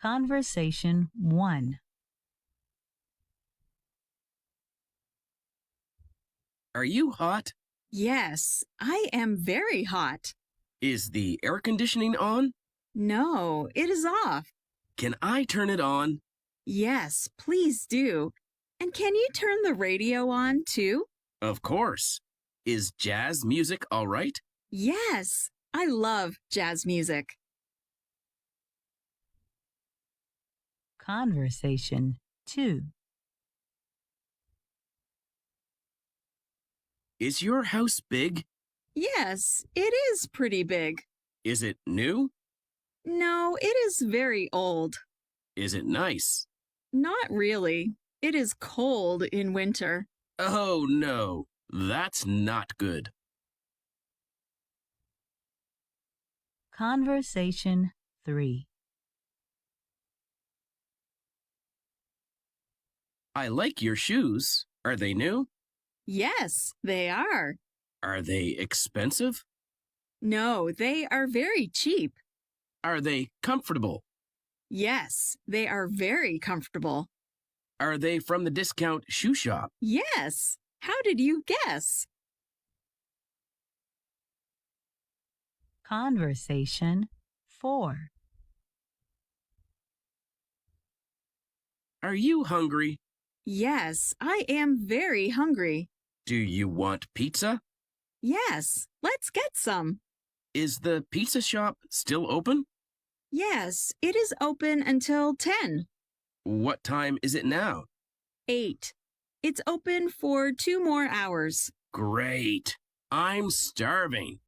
Conversation 1. Are you hot? Yes, I am very hot. Is the air conditioning on? No, it is off. Can I turn it on? Yes, please do. And can you turn the radio on too? Of course. Is jazz music all right? Yes, I love jazz music. Conversation 2. Is your house big? Yes, it is pretty big. Is it new? No, it is very old. Is it nice? Not really. It is cold in winter. Oh no, that's not good. Conversation 3. I like your shoes. Are they new? Yes, they are. Are they expensive? No, they are very cheap. Are they comfortable? Yes, they are very comfortable. Are they from the discount shoe shop? Yes. How did you guess? Conversation 4. Are you hungry? Yes, I am very hungry. Do you want pizza? Yes, let's get some. Is the pizza shop still open? Yes, it is open until 10. What time is it now? 8. It's open for 2 more hours. Great. I'm starving.